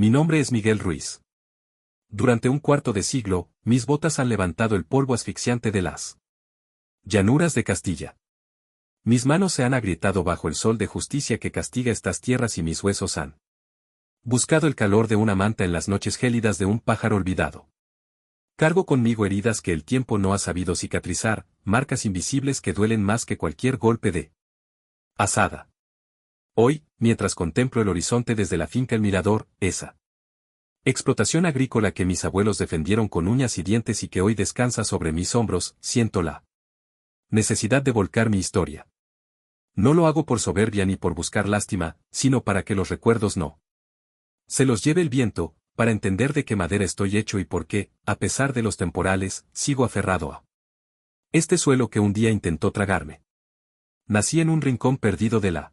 Mi nombre es Miguel Ruiz. Durante un cuarto de siglo, mis botas han levantado el polvo asfixiante de las llanuras de Castilla. Mis manos se han agrietado bajo el sol de justicia que castiga estas tierras y mis huesos han buscado el calor de una manta en las noches gélidas de un pájaro olvidado. Cargo conmigo heridas que el tiempo no ha sabido cicatrizar, marcas invisibles que duelen más que cualquier golpe de azada. Hoy, mientras contemplo el horizonte desde la finca El Mirador, esa explotación agrícola que mis abuelos defendieron con uñas y dientes y que hoy descansa sobre mis hombros, siento la necesidad de volcar mi historia. No lo hago por soberbia ni por buscar lástima, sino para que los recuerdos no se los lleve el viento, para entender de qué madera estoy hecho y por qué, a pesar de los temporales, sigo aferrado a este suelo que un día intentó tragarme. Nací en un rincón perdido de la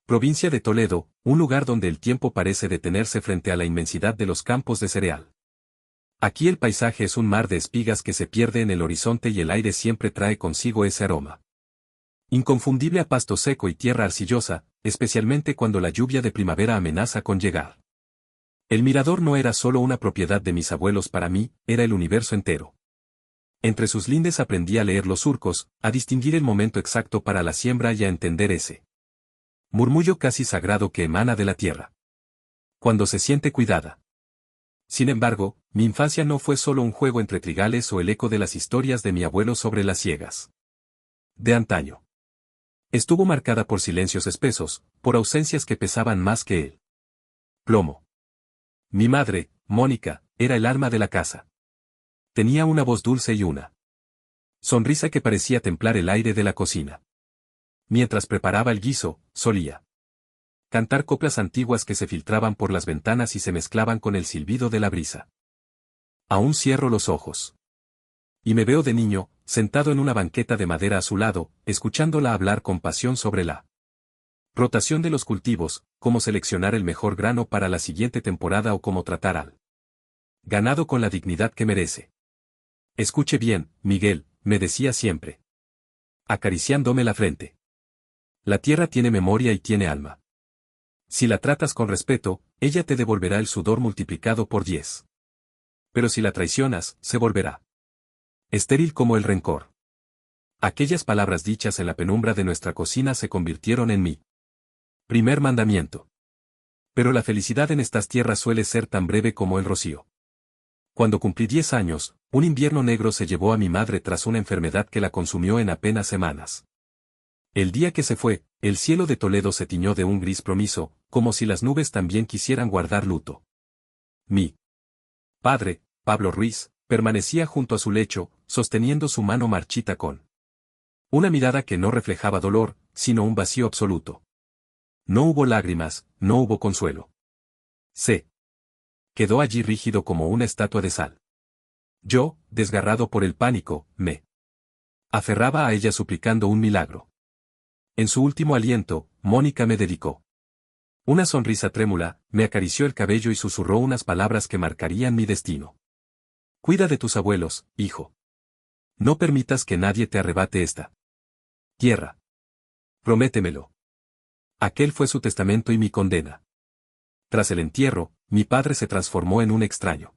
provincia de Toledo, un lugar donde el tiempo parece detenerse frente a la inmensidad de los campos de cereal. Aquí el paisaje es un mar de espigas que se pierde en el horizonte y el aire siempre trae consigo ese aroma inconfundible a pasto seco y tierra arcillosa, especialmente cuando la lluvia de primavera amenaza con llegar. El mirador no era solo una propiedad de mis abuelos, para mí, era el universo entero. Entre sus lindes aprendí a leer los surcos, a distinguir el momento exacto para la siembra y a entender ese murmullo casi sagrado que emana de la tierra cuando se siente cuidada. Sin embargo, mi infancia no fue solo un juego entre trigales o el eco de las historias de mi abuelo sobre las siegas de antaño. Estuvo marcada por silencios espesos, por ausencias que pesaban más que el plomo. Mi madre, Mónica, era el alma de la casa. Tenía una voz dulce y una sonrisa que parecía templar el aire de la cocina. Mientras preparaba el guiso, solía cantar coplas antiguas que se filtraban por las ventanas y se mezclaban con el silbido de la brisa. Aún cierro los ojos. Y me veo de niño, sentado en una banqueta de madera a su lado, escuchándola hablar con pasión sobre la rotación de los cultivos, cómo seleccionar el mejor grano para la siguiente temporada o cómo tratar al ganado con la dignidad que merece. Escuche bien, Miguel, me decía siempre, acariciándome la frente. La tierra tiene memoria y tiene alma. Si la tratas con respeto, ella te devolverá el sudor multiplicado por 10. Pero si la traicionas, se volverá estéril como el rencor. Aquellas palabras dichas en la penumbra de nuestra cocina se convirtieron en mi primer mandamiento. Pero la felicidad en estas tierras suele ser tan breve como el rocío. Cuando cumplí 10 años, un invierno negro se llevó a mi madre tras una enfermedad que la consumió en apenas semanas. El día que se fue, el cielo de Toledo se tiñó de un gris plomizo, como si las nubes también quisieran guardar luto. Mi padre, Pablo Ruiz, permanecía junto a su lecho, sosteniendo su mano marchita con una mirada que no reflejaba dolor, sino un vacío absoluto. No hubo lágrimas, no hubo consuelo. Se quedó allí rígido como una estatua de sal. Yo, desgarrado por el pánico, me aferraba a ella suplicando un milagro. En su último aliento, Mónica me dedicó una sonrisa trémula, me acarició el cabello y susurró unas palabras que marcarían mi destino. Cuida de tus abuelos, hijo. No permitas que nadie te arrebate esta tierra. Prométemelo. Aquel fue su testamento y mi condena. Tras el entierro, mi padre se transformó en un extraño.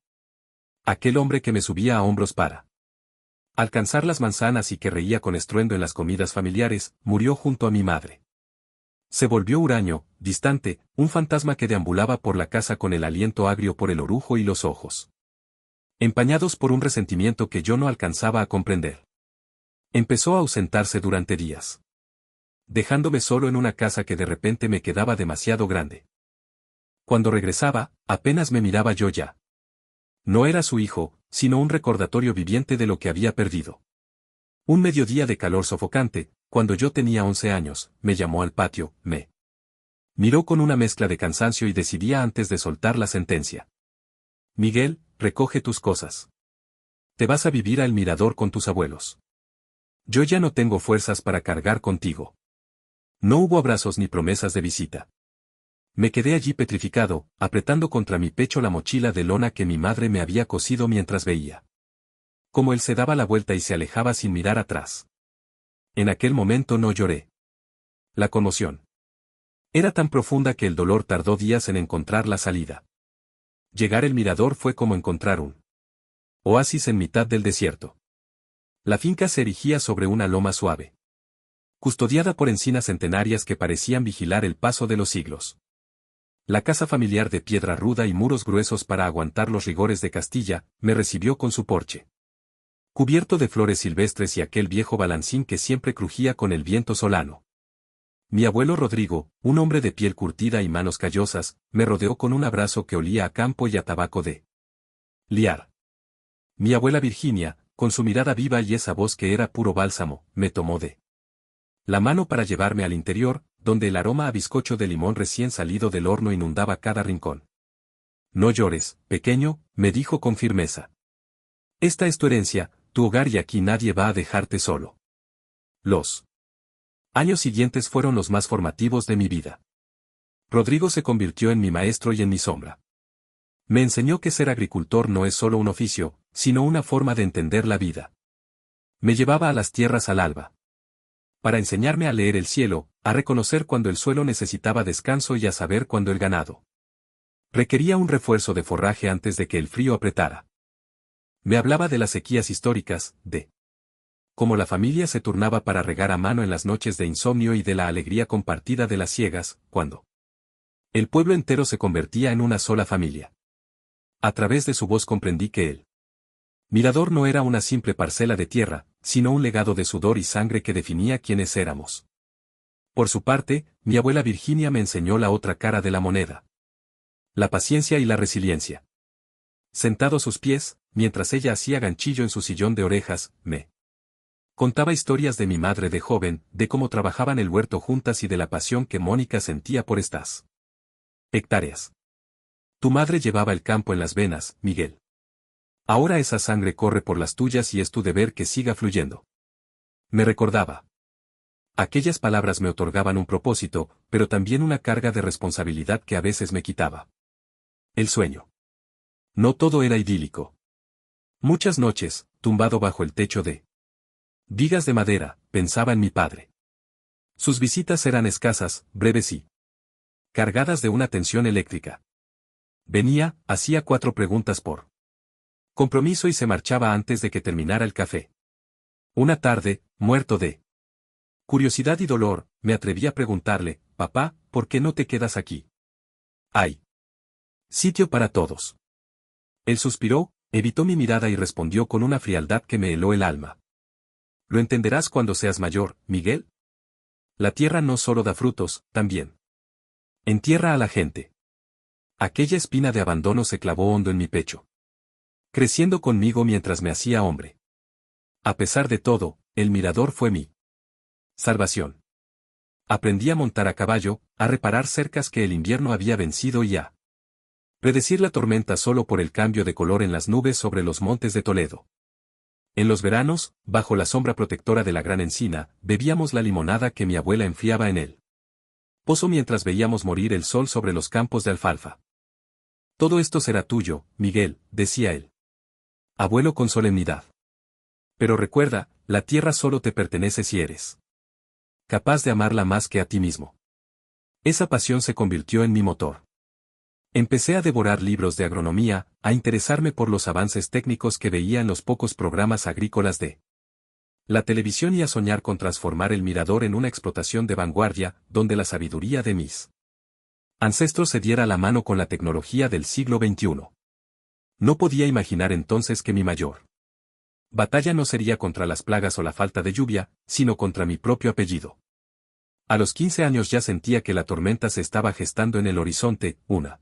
Aquel hombre que me subía a hombros para alcanzar las manzanas y que reía con estruendo en las comidas familiares, murió junto a mi madre. Se volvió huraño, distante, un fantasma que deambulaba por la casa con el aliento agrio por el orujo y los ojos empañados por un resentimiento que yo no alcanzaba a comprender. Empezó a ausentarse durante días, dejándome solo en una casa que de repente me quedaba demasiado grande. Cuando regresaba, apenas me miraba yo ya. No era su hijo, sino un recordatorio viviente de lo que había perdido. Un mediodía de calor sofocante, cuando yo tenía 11 años, me llamó al patio, me miró con una mezcla de cansancio y decidía antes de soltar la sentencia. Miguel, recoge tus cosas. Te vas a vivir al mirador con tus abuelos. Yo ya no tengo fuerzas para cargar contigo. No hubo abrazos ni promesas de visita. Me quedé allí petrificado, apretando contra mi pecho la mochila de lona que mi madre me había cosido mientras veía como él se daba la vuelta y se alejaba sin mirar atrás. En aquel momento no lloré. La conmoción era tan profunda que el dolor tardó días en encontrar la salida. Llegar al mirador fue como encontrar un oasis en mitad del desierto. La finca se erigía sobre una loma suave, custodiada por encinas centenarias que parecían vigilar el paso de los siglos. La casa familiar de piedra ruda y muros gruesos para aguantar los rigores de Castilla, me recibió con su porche cubierto de flores silvestres y aquel viejo balancín que siempre crujía con el viento solano. Mi abuelo Rodrigo, un hombre de piel curtida y manos callosas, me rodeó con un abrazo que olía a campo y a tabaco de liar. Mi abuela Virginia, con su mirada viva y esa voz que era puro bálsamo, me tomó de la mano para llevarme al interior, donde el aroma a bizcocho de limón recién salido del horno inundaba cada rincón. No llores, pequeño, me dijo con firmeza. Esta es tu herencia, tu hogar y aquí nadie va a dejarte solo. Los años siguientes fueron los más formativos de mi vida. Rodrigo se convirtió en mi maestro y en mi sombra. Me enseñó que ser agricultor no es solo un oficio, sino una forma de entender la vida. Me llevaba a las tierras al alba, para enseñarme a leer el cielo, a reconocer cuando el suelo necesitaba descanso y a saber cuando el ganado requería un refuerzo de forraje antes de que el frío apretara. Me hablaba de las sequías históricas, de cómo la familia se turnaba para regar a mano en las noches de insomnio y de la alegría compartida de las siegas, cuando el pueblo entero se convertía en una sola familia. A través de su voz comprendí que el mirador no era una simple parcela de tierra, sino un legado de sudor y sangre que definía quiénes éramos. Por su parte, mi abuela Virginia me enseñó la otra cara de la moneda: la paciencia y la resiliencia. Sentado a sus pies, mientras ella hacía ganchillo en su sillón de orejas, me contaba historias de mi madre de joven, de cómo trabajaban el huerto juntas y de la pasión que Mónica sentía por estas hectáreas. Tu madre llevaba el campo en las venas, Miguel. Ahora esa sangre corre por las tuyas y es tu deber que siga fluyendo. Me recordaba. Aquellas palabras me otorgaban un propósito, pero también una carga de responsabilidad que a veces me quitaba el sueño. No todo era idílico. Muchas noches, tumbado bajo el techo de vigas de madera, pensaba en mi padre. Sus visitas eran escasas, breves y cargadas de una tensión eléctrica. Venía, hacía 4 preguntas por compromiso y se marchaba antes de que terminara el café. Una tarde, muerto de curiosidad y dolor, me atreví a preguntarle: papá, ¿por qué no te quedas aquí? Hay sitio para todos. Él suspiró, evitó mi mirada y respondió con una frialdad que me heló el alma. Lo entenderás cuando seas mayor, Miguel. La tierra no solo da frutos, también entierra a la gente. Aquella espina de abandono se clavó hondo en mi pecho, creciendo conmigo mientras me hacía hombre. A pesar de todo, el mirador fue mi salvación. Aprendí a montar a caballo, a reparar cercas que el invierno había vencido y a predecir la tormenta solo por el cambio de color en las nubes sobre los montes de Toledo. En los veranos, bajo la sombra protectora de la gran encina, bebíamos la limonada que mi abuela enfriaba en el pozo mientras veíamos morir el sol sobre los campos de alfalfa. Todo esto será tuyo, Miguel, decía él. Abuelo con solemnidad. Pero recuerda, la tierra solo te pertenece si eres capaz de amarla más que a ti mismo. Esa pasión se convirtió en mi motor. Empecé a devorar libros de agronomía, a interesarme por los avances técnicos que veía en los pocos programas agrícolas de la televisión y a soñar con transformar el mirador en una explotación de vanguardia, donde la sabiduría de mis ancestros se diera la mano con la tecnología del siglo XXI. No podía imaginar entonces que mi mayor batalla no sería contra las plagas o la falta de lluvia, sino contra mi propio apellido. A los 15 años ya sentía que la tormenta se estaba gestando en el horizonte, una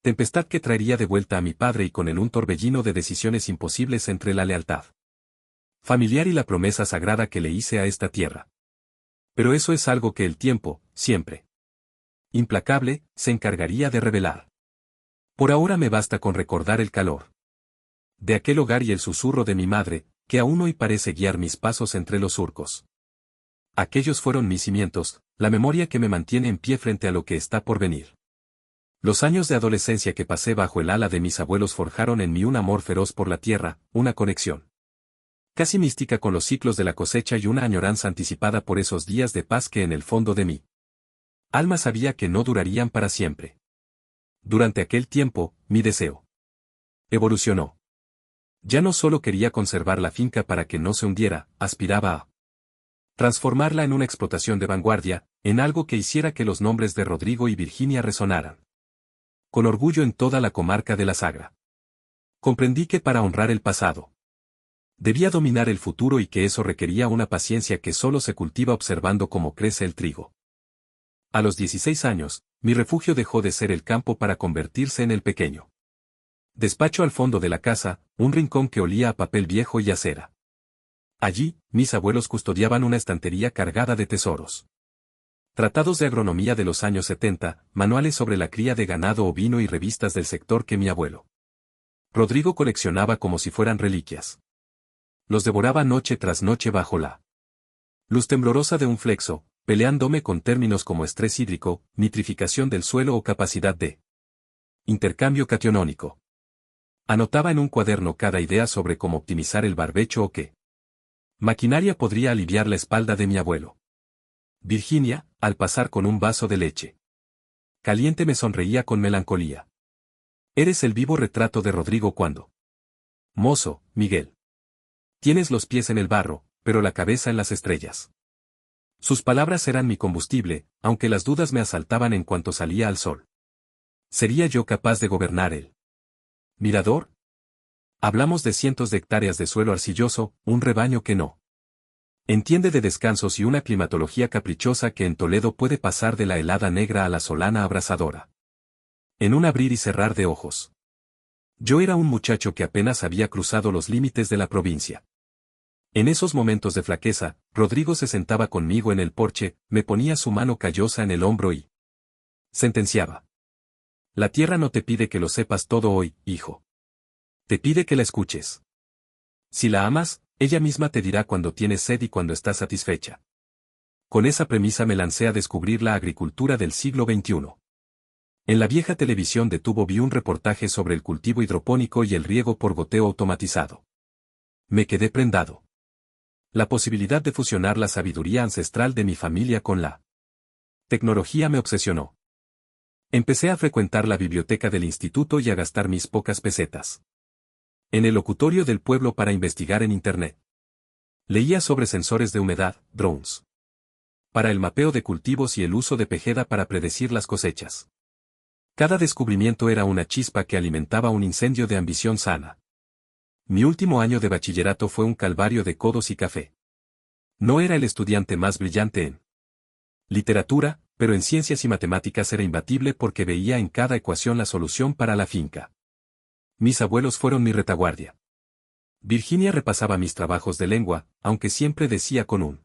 tempestad que traería de vuelta a mi padre y con él un torbellino de decisiones imposibles entre la lealtad familiar y la promesa sagrada que le hice a esta tierra. Pero eso es algo que el tiempo, siempre implacable, se encargaría de revelar. Por ahora me basta con recordar el calor de aquel hogar y el susurro de mi madre, que aún hoy parece guiar mis pasos entre los surcos. Aquellos fueron mis cimientos, la memoria que me mantiene en pie frente a lo que está por venir. Los años de adolescencia que pasé bajo el ala de mis abuelos forjaron en mí un amor feroz por la tierra, una conexión casi mística con los ciclos de la cosecha y una añoranza anticipada por esos días de paz que en el fondo de mí alma sabía que no durarían para siempre. Durante aquel tiempo, mi deseo evolucionó. Ya no solo quería conservar la finca para que no se hundiera, aspiraba a transformarla en una explotación de vanguardia, en algo que hiciera que los nombres de Rodrigo y Virginia resonaran con orgullo en toda la comarca de la Sagra. Comprendí que para honrar el pasado, debía dominar el futuro y que eso requería una paciencia que solo se cultiva observando cómo crece el trigo. A los 16 años, mi refugio dejó de ser el campo para convertirse en el pequeño despacho al fondo de la casa, un rincón que olía a papel viejo y a cera. Allí, mis abuelos custodiaban una estantería cargada de tesoros. Tratados de agronomía de los años 70, manuales sobre la cría de ganado ovino y revistas del sector que mi abuelo Rodrigo coleccionaba como si fueran reliquias. Los devoraba noche tras noche bajo la luz temblorosa de un flexo, peleándome con términos como estrés hídrico, nitrificación del suelo o capacidad de intercambio cationónico. Anotaba en un cuaderno cada idea sobre cómo optimizar el barbecho o qué maquinaria podría aliviar la espalda de mi abuelo. Virginia, al pasar con un vaso de leche caliente, me sonreía con melancolía. Eres el vivo retrato de Rodrigo cuando mozo, Miguel. Tienes los pies en el barro, pero la cabeza en las estrellas. Sus palabras eran mi combustible, aunque las dudas me asaltaban en cuanto salía al sol. ¿Sería yo capaz de gobernar el mirador? Hablamos de cientos de hectáreas de suelo arcilloso, un rebaño que no entiende de descansos y una climatología caprichosa que en Toledo puede pasar de la helada negra a la solana abrasadora en un abrir y cerrar de ojos. Yo era un muchacho que apenas había cruzado los límites de la provincia. En esos momentos de flaqueza, Rodrigo se sentaba conmigo en el porche, me ponía su mano callosa en el hombro y sentenciaba: la tierra no te pide que lo sepas todo hoy, hijo. Te pide que la escuches. Si la amas, ella misma te dirá cuando tienes sed y cuando estás satisfecha. Con esa premisa me lancé a descubrir la agricultura del siglo XXI. En la vieja televisión de tubo vi un reportaje sobre el cultivo hidropónico y el riego por goteo automatizado. Me quedé prendado. La posibilidad de fusionar la sabiduría ancestral de mi familia con la tecnología me obsesionó. Empecé a frecuentar la biblioteca del instituto y a gastar mis pocas pesetas en el locutorio del pueblo para investigar en Internet. Leía sobre sensores de humedad, drones para el mapeo de cultivos y el uso de Pejeda para predecir las cosechas. Cada descubrimiento era una chispa que alimentaba un incendio de ambición sana. Mi último año de bachillerato fue un calvario de codos y café. No era el estudiante más brillante en literatura, pero en ciencias y matemáticas era imbatible porque veía en cada ecuación la solución para la finca. Mis abuelos fueron mi retaguardia. Virginia repasaba mis trabajos de lengua, aunque siempre decía con un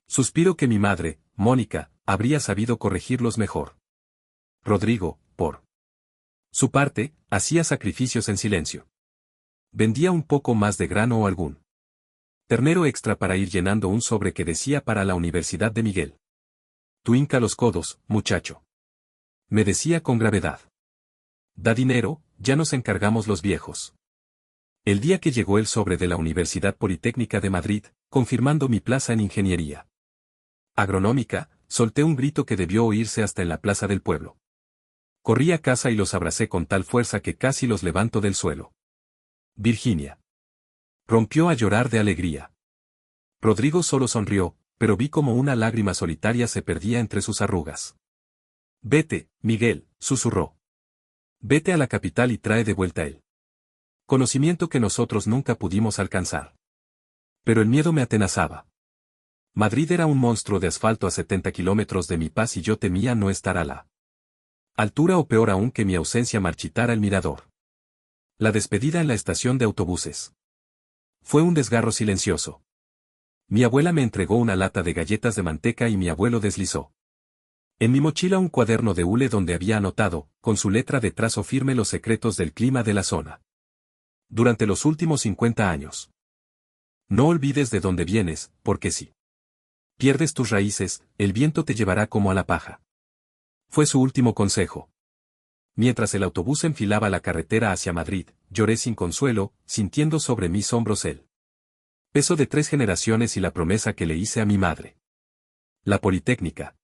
suspiro que mi madre, Mónica, habría sabido corregirlos mejor. Rodrigo, por su parte, hacía sacrificios en silencio. Vendía un poco más de grano o algún ternero extra para ir llenando un sobre que decía para la Universidad de Miguel. Tú hinca los codos, muchacho. Me decía con gravedad. Da dinero, ya nos encargamos los viejos. El día que llegó el sobre de la Universidad Politécnica de Madrid, confirmando mi plaza en ingeniería agronómica, solté un grito que debió oírse hasta en la plaza del pueblo. Corrí a casa y los abracé con tal fuerza que casi los levanto del suelo. Virginia rompió a llorar de alegría. Rodrigo solo sonrió, pero vi como una lágrima solitaria se perdía entre sus arrugas. Vete, Miguel, susurró. Vete a la capital y trae de vuelta el conocimiento que nosotros nunca pudimos alcanzar. Pero el miedo me atenazaba. Madrid era un monstruo de asfalto a 70 kilómetros de mi paz y yo temía no estar a la altura o peor aún que mi ausencia marchitara el mirador. La despedida en la estación de autobuses. Fue un desgarro silencioso. Mi abuela me entregó una lata de galletas de manteca y mi abuelo deslizó en mi mochila un cuaderno de hule donde había anotado, con su letra de trazo firme, los secretos del clima de la zona. Durante los últimos 50 años. No olvides de dónde vienes, porque si pierdes tus raíces, el viento te llevará como a la paja. Fue su último consejo. Mientras el autobús enfilaba la carretera hacia Madrid, lloré sin consuelo, sintiendo sobre mis hombros el peso de 3 generaciones y la promesa que le hice a mi madre. La Politécnica.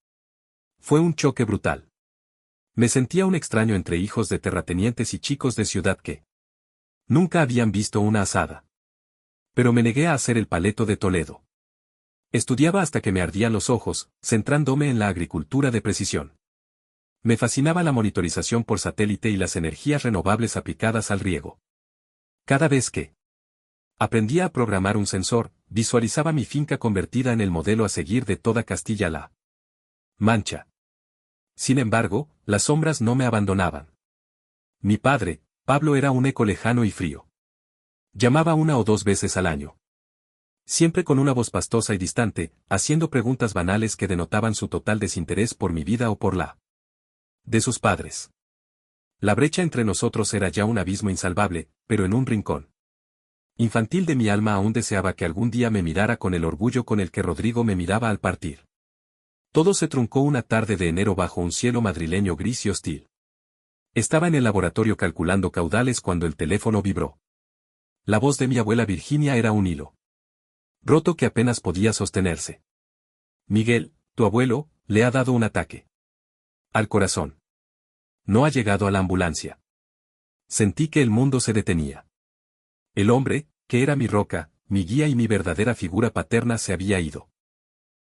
Fue un choque brutal. Me sentía un extraño entre hijos de terratenientes y chicos de ciudad que nunca habían visto una asada. Pero me negué a hacer el paleto de Toledo. Estudiaba hasta que me ardían los ojos, centrándome en la agricultura de precisión. Me fascinaba la monitorización por satélite y las energías renovables aplicadas al riego. Cada vez que aprendía a programar un sensor, visualizaba mi finca convertida en el modelo a seguir de toda Castilla-La Mancha. Sin embargo, las sombras no me abandonaban. Mi padre, Pablo, era un eco lejano y frío. Llamaba 1 o 2 veces al año. Siempre con una voz pastosa y distante, haciendo preguntas banales que denotaban su total desinterés por mi vida o por la de sus padres. La brecha entre nosotros era ya un abismo insalvable, pero en un rincón infantil de mi alma aún deseaba que algún día me mirara con el orgullo con el que Rodrigo me miraba al partir. Todo se truncó una tarde de enero bajo un cielo madrileño gris y hostil. Estaba en el laboratorio calculando caudales cuando el teléfono vibró. La voz de mi abuela Virginia era un hilo roto que apenas podía sostenerse. Miguel, tu abuelo, le ha dado un ataque al corazón. No ha llegado a la ambulancia. Sentí que el mundo se detenía. El hombre, que era mi roca, mi guía y mi verdadera figura paterna, se había ido.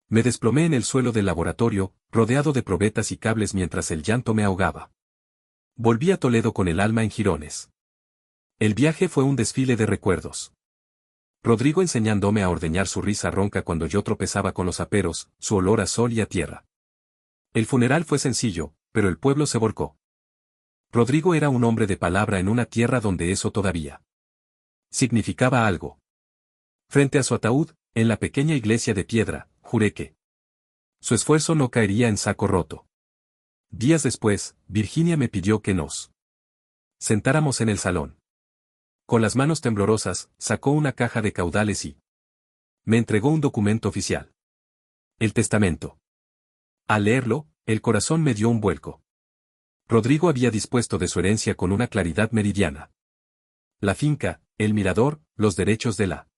Me desplomé en el suelo del laboratorio, rodeado de probetas y cables mientras el llanto me ahogaba. Volví a Toledo con el alma en jirones. El viaje fue un desfile de recuerdos. Rodrigo enseñándome a ordeñar su risa ronca cuando yo tropezaba con los aperos, su olor a sol y a tierra. El funeral fue sencillo, pero el pueblo se volcó. Rodrigo era un hombre de palabra en una tierra donde eso todavía significaba algo. Frente a su ataúd, en la pequeña iglesia de piedra, juré que su esfuerzo no caería en saco roto. Días después, Virginia me pidió que nos sentáramos en el salón. Con las manos temblorosas, sacó una caja de caudales y me entregó un documento oficial. El testamento. Al leerlo, el corazón me dio un vuelco. Rodrigo había dispuesto de su herencia con una claridad meridiana. La finca, el mirador, los derechos de la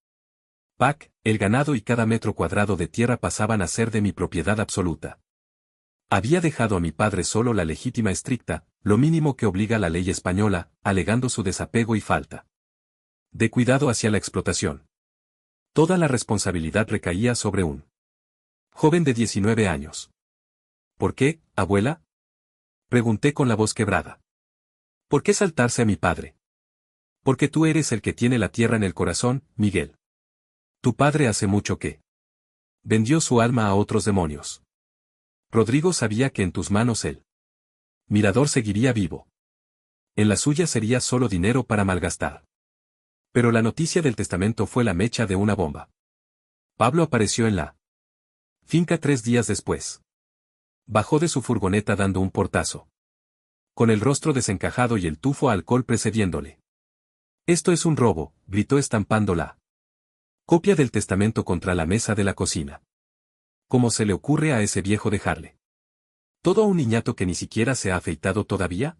PAC, el ganado y cada metro cuadrado de tierra pasaban a ser de mi propiedad absoluta. Había dejado a mi padre solo la legítima estricta, lo mínimo que obliga la ley española, alegando su desapego y falta de cuidado hacia la explotación. Toda la responsabilidad recaía sobre un joven de 19 años. ¿Por qué, abuela? Pregunté con la voz quebrada. ¿Por qué saltarse a mi padre? Porque tú eres el que tiene la tierra en el corazón, Miguel. Tu padre hace mucho que vendió su alma a otros demonios. Rodrigo sabía que en tus manos el mirador seguiría vivo. En la suya sería solo dinero para malgastar. Pero la noticia del testamento fue la mecha de una bomba. Pablo apareció en la finca 3 días después. Bajó de su furgoneta dando un portazo. Con el rostro desencajado y el tufo a alcohol precediéndole. Esto es un robo, gritó estampando la copia del testamento contra la mesa de la cocina. ¿Cómo se le ocurre a ese viejo dejarle todo a un niñato que ni siquiera se ha afeitado todavía?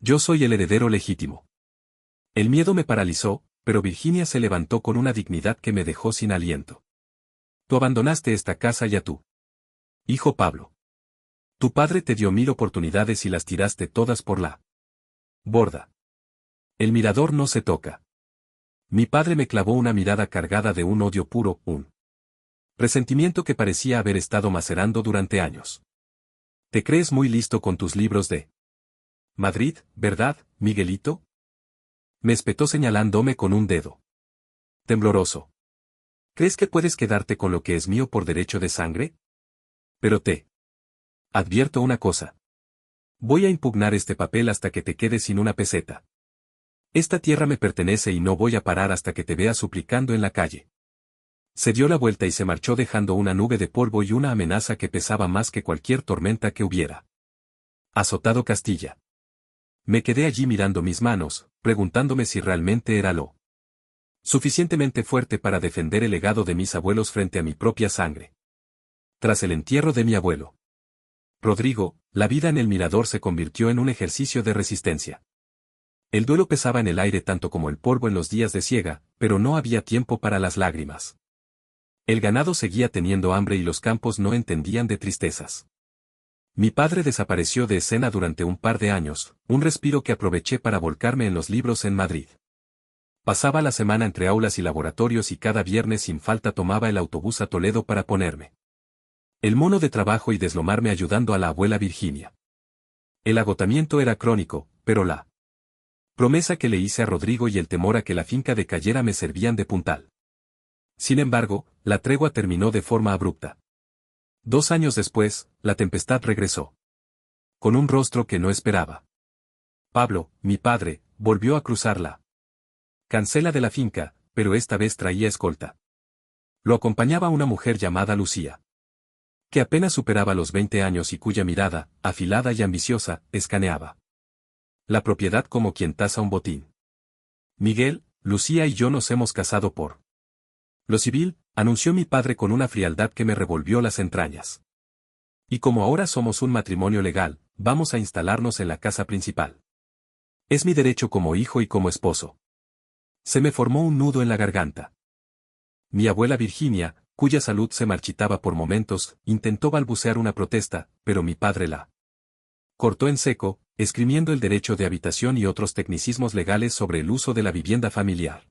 Yo soy el heredero legítimo. El miedo me paralizó, pero Virginia se levantó con una dignidad que me dejó sin aliento. Tú abandonaste esta casa y a tu hijo Pablo. Tu padre te dio 1000 oportunidades y las tiraste todas por la borda. El mirador no se toca. Mi padre me clavó una mirada cargada de un odio puro, un resentimiento que parecía haber estado macerando durante años. Te crees muy listo con tus libros de Madrid, ¿verdad, Miguelito? Me espetó señalándome con un dedo tembloroso. ¿Crees que puedes quedarte con lo que es mío por derecho de sangre? Pero te advierto una cosa. Voy a impugnar este papel hasta que te quedes sin una peseta. Esta tierra me pertenece y no voy a parar hasta que te vea suplicando en la calle. Se dio la vuelta y se marchó dejando una nube de polvo y una amenaza que pesaba más que cualquier tormenta que hubiera azotado Castilla. Me quedé allí mirando mis manos, preguntándome si realmente era lo suficientemente fuerte para defender el legado de mis abuelos frente a mi propia sangre. Tras el entierro de mi abuelo Rodrigo, la vida en el mirador se convirtió en un ejercicio de resistencia. El duelo pesaba en el aire tanto como el polvo en los días de siega, pero no había tiempo para las lágrimas. El ganado seguía teniendo hambre y los campos no entendían de tristezas. Mi padre desapareció de escena durante un par de años, un respiro que aproveché para volcarme en los libros en Madrid. Pasaba la semana entre aulas y laboratorios y cada viernes sin falta tomaba el autobús a Toledo para ponerme el mono de trabajo y deslomarme ayudando a la abuela Virginia. El agotamiento era crónico, pero la promesa que le hice a Rodrigo y el temor a que la finca decayera me servían de puntal. Sin embargo, la tregua terminó de forma abrupta. 2 años después, la tempestad regresó. Con un rostro que no esperaba. Pablo, mi padre, volvió a cruzar la cancela de la finca, pero esta vez traía escolta. Lo acompañaba una mujer llamada Lucía, que apenas superaba los 20 años y cuya mirada, afilada y ambiciosa, escaneaba la propiedad como quien taza un botín. Miguel, Lucía y yo nos hemos casado por lo civil, anunció mi padre con una frialdad que me revolvió las entrañas. Y como ahora somos un matrimonio legal, vamos a instalarnos en la casa principal. Es mi derecho como hijo y como esposo. Se me formó un nudo en la garganta. Mi abuela Virginia, cuya salud se marchitaba por momentos, intentó balbucear una protesta, pero mi padre la cortó en seco, esgrimiendo el derecho de habitación y otros tecnicismos legales sobre el uso de la vivienda familiar.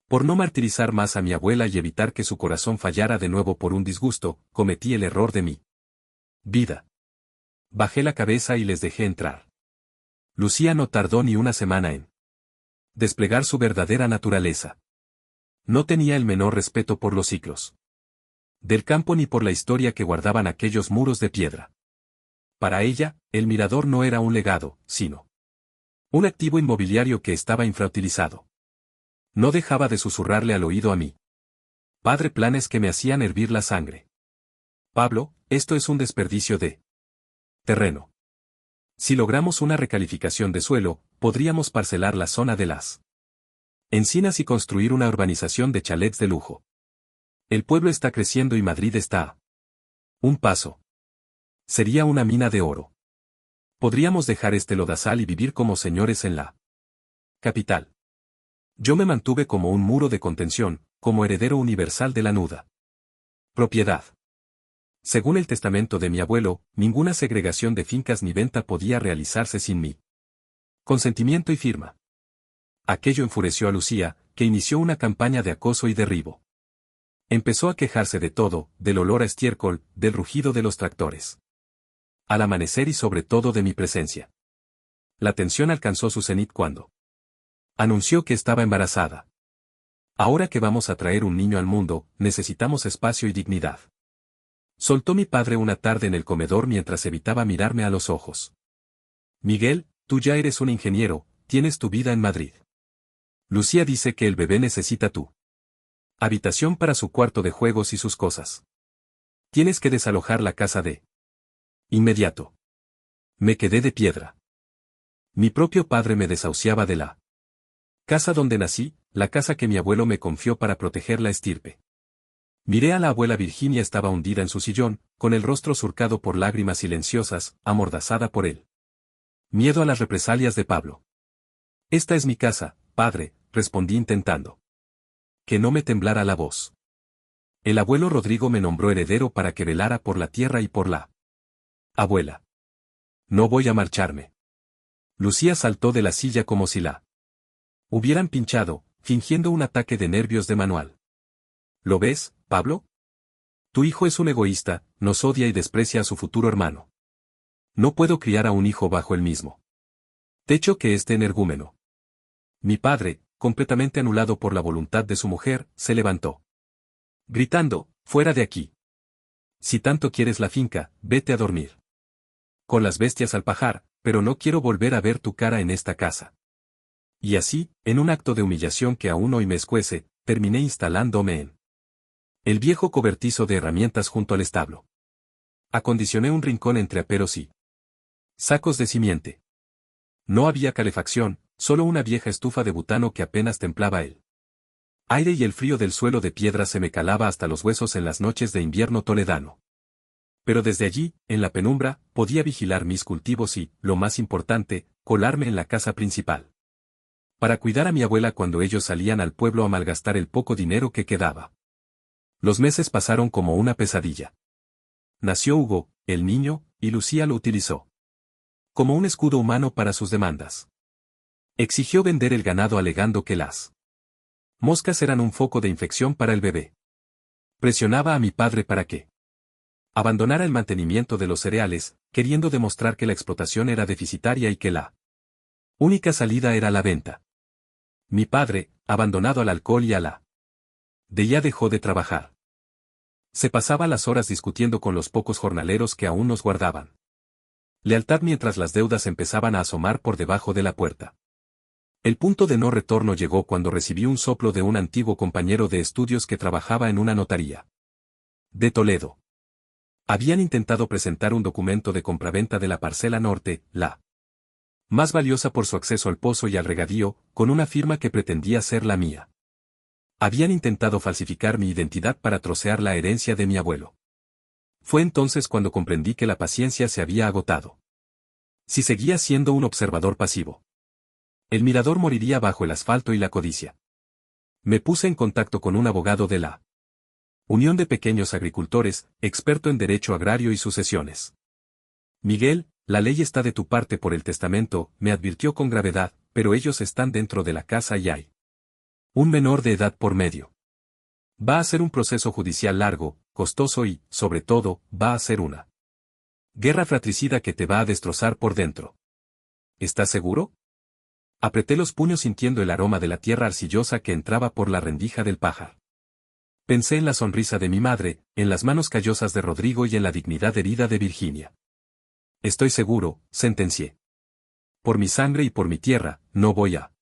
Por no martirizar más a mi abuela y evitar que su corazón fallara de nuevo por un disgusto, cometí el error de mi vida. Bajé la cabeza y les dejé entrar. Lucía no tardó ni una semana en desplegar su verdadera naturaleza. No tenía el menor respeto por los ciclos del campo ni por la historia que guardaban aquellos muros de piedra. Para ella, el mirador no era un legado, sino un activo inmobiliario que estaba infrautilizado. No dejaba de susurrarle al oído a mí padre planes que me hacían hervir la sangre. Pablo, esto es un desperdicio de terreno. Si logramos una recalificación de suelo, podríamos parcelar la zona de las encinas y construir una urbanización de chalets de lujo. El pueblo está creciendo y Madrid está a un paso. Sería una mina de oro. Podríamos dejar este lodazal y vivir como señores en la capital. Yo me mantuve como un muro de contención, como heredero universal de la nuda propiedad. Según el testamento de mi abuelo, ninguna segregación de fincas ni venta podía realizarse sin mi consentimiento y firma. Aquello enfureció a Lucía, que inició una campaña de acoso y derribo. Empezó a quejarse de todo, del olor a estiércol, del rugido de los tractores. Al amanecer y sobre todo de mi presencia. La tensión alcanzó su cenit cuando anunció que estaba embarazada. Ahora que vamos a traer un niño al mundo, necesitamos espacio y dignidad. Soltó mi padre una tarde en el comedor mientras evitaba mirarme a los ojos. Miguel, tú ya eres un ingeniero, tienes tu vida en Madrid. Lucía dice que el bebé necesita tu habitación para su cuarto de juegos y sus cosas. Tienes que desalojar la casa de inmediato. Me quedé de piedra. Mi propio padre me desahuciaba de la casa donde nací, la casa que mi abuelo me confió para proteger la estirpe. Miré a la abuela Virginia, estaba hundida en su sillón, con el rostro surcado por lágrimas silenciosas, amordazada por él. Miedo a las represalias de Pablo. Esta es mi casa, padre, respondí intentando que no me temblara la voz. El abuelo Rodrigo me nombró heredero para que velara por la tierra y por la abuela. No voy a marcharme. Lucía saltó de la silla como si la hubieran pinchado, fingiendo un ataque de nervios de manual. ¿Lo ves, Pablo? Tu hijo es un egoísta, nos odia y desprecia a su futuro hermano. No puedo criar a un hijo bajo el mismo techo que este energúmeno. Mi padre, completamente anulado por la voluntad de su mujer, se levantó, gritando, fuera de aquí. Si tanto quieres la finca, vete a dormir con las bestias al pajar, pero no quiero volver a ver tu cara en esta casa. Y así, en un acto de humillación que aún hoy me escuece, terminé instalándome en el viejo cobertizo de herramientas junto al establo. Acondicioné un rincón entre aperos y sacos de simiente. No había calefacción, solo una vieja estufa de butano que apenas templaba el aire, y el frío del suelo de piedra se me calaba hasta los huesos en las noches de invierno toledano. Pero desde allí, en la penumbra, podía vigilar mis cultivos y, lo más importante, colarme en la casa principal. Para cuidar a mi abuela cuando ellos salían al pueblo a malgastar el poco dinero que quedaba. Los meses pasaron como una pesadilla. Nació Hugo, el niño, y Lucía lo utilizó como un escudo humano para sus demandas. Exigió vender el ganado alegando que las moscas eran un foco de infección para el bebé. Presionaba a mi padre para que abandonara el mantenimiento de los cereales, queriendo demostrar que la explotación era deficitaria y que la única salida era la venta. Mi padre, abandonado al alcohol y a la ya dejó de trabajar. Se pasaba las horas discutiendo con los pocos jornaleros que aún nos guardaban lealtad mientras las deudas empezaban a asomar por debajo de la puerta. El punto de no retorno llegó cuando recibí un soplo de un antiguo compañero de estudios que trabajaba en una notaría de Toledo. Habían intentado presentar un documento de compraventa de la parcela norte, la más valiosa por su acceso al pozo y al regadío, con una firma que pretendía ser la mía. Habían intentado falsificar mi identidad para trocear la herencia de mi abuelo. Fue entonces cuando comprendí que la paciencia se había agotado. Si seguía siendo un observador pasivo, el mirador moriría bajo el asfalto y la codicia. Me puse en contacto con un abogado de la Unión de Pequeños Agricultores, experto en derecho agrario y sucesiones. Miguel, la ley está de tu parte por el testamento, me advirtió con gravedad, pero ellos están dentro de la casa y hay un menor de edad por medio. Va a ser un proceso judicial largo, costoso y, sobre todo, va a ser una guerra fratricida que te va a destrozar por dentro. ¿Estás seguro? Apreté los puños sintiendo el aroma de la tierra arcillosa que entraba por la rendija del pajar. Pensé en la sonrisa de mi madre, en las manos callosas de Rodrigo y en la dignidad herida de Virginia. Estoy seguro, sentencié. Por mi sangre y por mi tierra, no voy a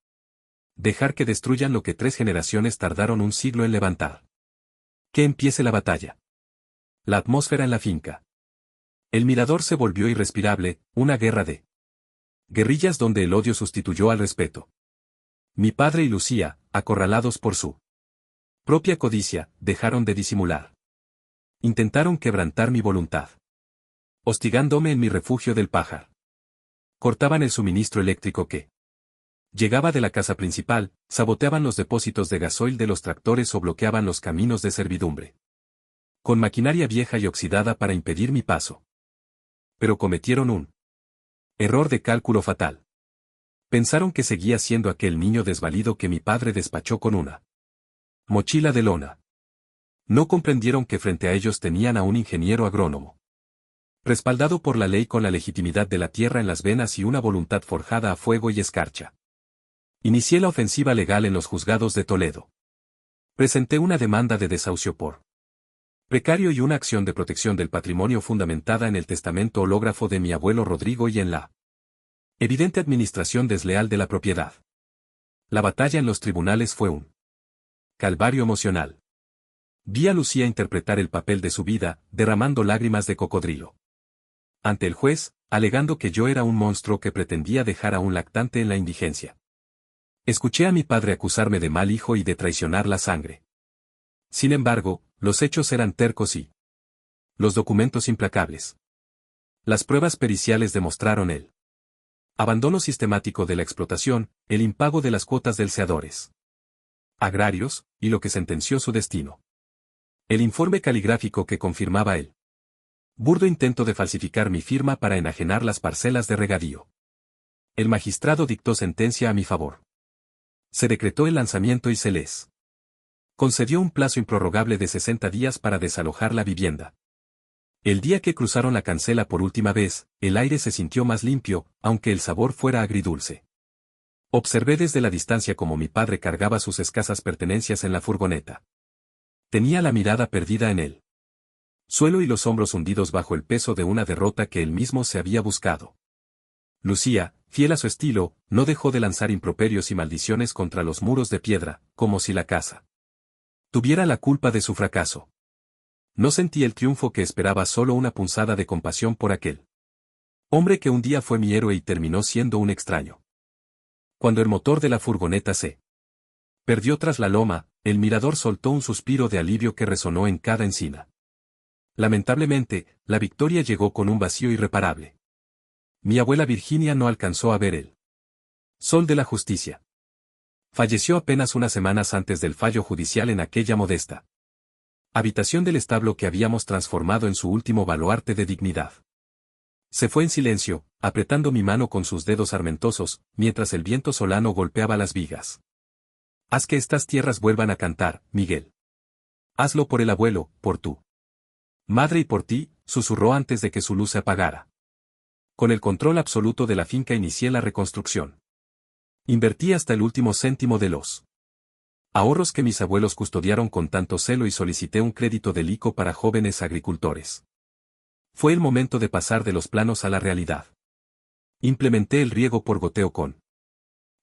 dejar que destruyan lo que 3 generaciones tardaron un siglo en levantar. Que empiece la batalla. La atmósfera en la finca. El mirador se volvió irrespirable, una guerra de guerrillas donde el odio sustituyó al respeto. Mi padre y Lucía, acorralados por su propia codicia, dejaron de disimular. Intentaron quebrantar mi voluntad, hostigándome en mi refugio del pajar. Cortaban el suministro eléctrico que llegaba de la casa principal, saboteaban los depósitos de gasoil de los tractores o bloqueaban los caminos de servidumbre. Con maquinaria vieja y oxidada para impedir mi paso. Pero cometieron un error de cálculo fatal. Pensaron que seguía siendo aquel niño desvalido que mi padre despachó con una mochila de lona. No comprendieron que frente a ellos tenían a un ingeniero agrónomo, respaldado por la ley con la legitimidad de la tierra en las venas y una voluntad forjada a fuego y escarcha. Inicié la ofensiva legal en los juzgados de Toledo. Presenté una demanda de desahucio por precario y una acción de protección del patrimonio fundamentada en el testamento hológrafo de mi abuelo Rodrigo y en la evidente administración desleal de la propiedad. La batalla en los tribunales fue un calvario emocional. Vi a Lucía interpretar el papel de su vida, derramando lágrimas de cocodrilo ante el juez, alegando que yo era un monstruo que pretendía dejar a un lactante en la indigencia. Escuché a mi padre acusarme de mal hijo y de traicionar la sangre. Sin embargo, los hechos eran tercos y los documentos implacables. Las pruebas periciales demostraron el abandono sistemático de la explotación, el impago de las cuotas del seadores agrarios, y lo que sentenció su destino. El informe caligráfico que confirmaba el burdo intento de falsificar mi firma para enajenar las parcelas de regadío. El magistrado dictó sentencia a mi favor. Se decretó el lanzamiento y se les concedió un plazo improrrogable de 60 días para desalojar la vivienda. El día que cruzaron la cancela por última vez, el aire se sintió más limpio, aunque el sabor fuera agridulce. Observé desde la distancia cómo mi padre cargaba sus escasas pertenencias en la furgoneta. Tenía la mirada perdida en él. Suelo y los hombros hundidos bajo el peso de una derrota que él mismo se había buscado. Lucía, fiel a su estilo, no dejó de lanzar improperios y maldiciones contra los muros de piedra, como si la casa tuviera la culpa de su fracaso. No sentí el triunfo que esperaba, solo una punzada de compasión por aquel hombre que un día fue mi héroe y terminó siendo un extraño. Cuando el motor de la furgoneta se perdió tras la loma, el mirador soltó un suspiro de alivio que resonó en cada encina. Lamentablemente, la victoria llegó con un vacío irreparable. Mi abuela Virginia no alcanzó a ver el sol de la justicia. Falleció apenas unas semanas antes del fallo judicial en aquella modesta habitación del establo que habíamos transformado en su último baluarte de dignidad. Se fue en silencio, apretando mi mano con sus dedos armentosos, mientras el viento solano golpeaba las vigas. Haz que estas tierras vuelvan a cantar, Miguel. Hazlo por el abuelo, por tú. Madre y por ti, susurró antes de que su luz se apagara. Con el control absoluto de la finca inicié la reconstrucción. Invertí hasta el último céntimo de los ahorros que mis abuelos custodiaron con tanto celo y solicité un crédito del ICO para jóvenes agricultores. Fue el momento de pasar de los planos a la realidad. Implementé el riego por goteo con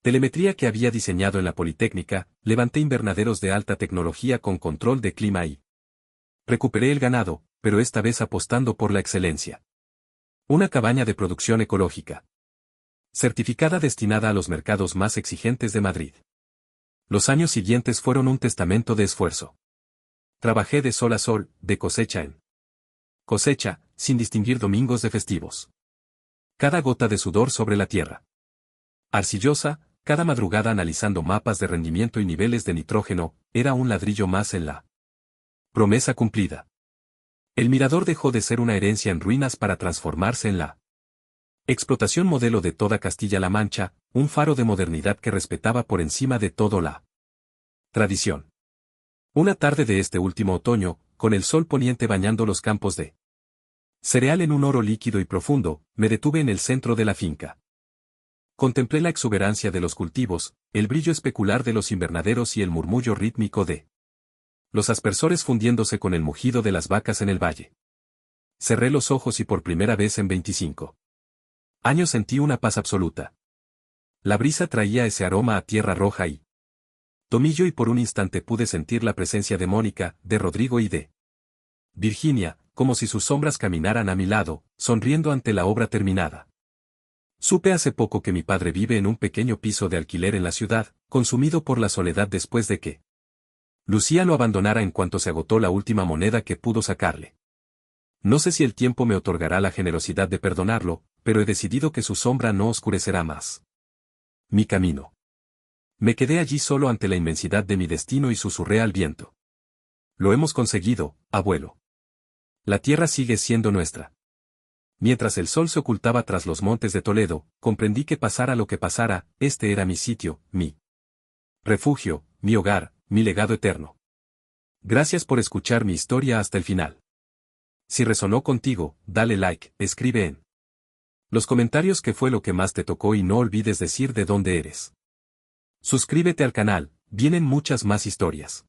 telemetría que había diseñado en la Politécnica, levanté invernaderos de alta tecnología con control de clima y recuperé el ganado, pero esta vez apostando por la excelencia. Una cabaña de producción ecológica. Certificada destinada a los mercados más exigentes de Madrid. Los años siguientes fueron un testamento de esfuerzo. Trabajé de sol a sol, de cosecha en cosecha, sin distinguir domingos de festivos. Cada gota de sudor sobre la tierra arcillosa, cada madrugada analizando mapas de rendimiento y niveles de nitrógeno, era un ladrillo más en la promesa cumplida. El mirador dejó de ser una herencia en ruinas para transformarse en la explotación modelo de toda Castilla-La Mancha, un faro de modernidad que respetaba por encima de todo la tradición. Una tarde de este último otoño, con el sol poniente bañando los campos de cereal en un oro líquido y profundo, me detuve en el centro de la finca. Contemplé la exuberancia de los cultivos, el brillo especular de los invernaderos y el murmullo rítmico de los aspersores fundiéndose con el mugido de las vacas en el valle. Cerré los ojos y por primera vez en 25 años sentí una paz absoluta. La brisa traía ese aroma a tierra roja y tomillo y por un instante pude sentir la presencia de Mónica, de Rodrigo y de Virginia, como si sus sombras caminaran a mi lado, sonriendo ante la obra terminada. Supe hace poco que mi padre vive en un pequeño piso de alquiler en la ciudad, consumido por la soledad después de que Lucía lo abandonara en cuanto se agotó la última moneda que pudo sacarle. No sé si el tiempo me otorgará la generosidad de perdonarlo, pero he decidido que su sombra no oscurecerá más mi camino. Me quedé allí solo ante la inmensidad de mi destino y susurré al viento. Lo hemos conseguido, abuelo. La tierra sigue siendo nuestra. Mientras el sol se ocultaba tras los montes de Toledo, comprendí que pasara lo que pasara, este era mi sitio, mi refugio, mi hogar, mi legado eterno. Gracias por escuchar mi historia hasta el final. Si resonó contigo, dale like, escribe en los comentarios qué fue lo que más te tocó y no olvides decir de dónde eres. Suscríbete al canal, vienen muchas más historias.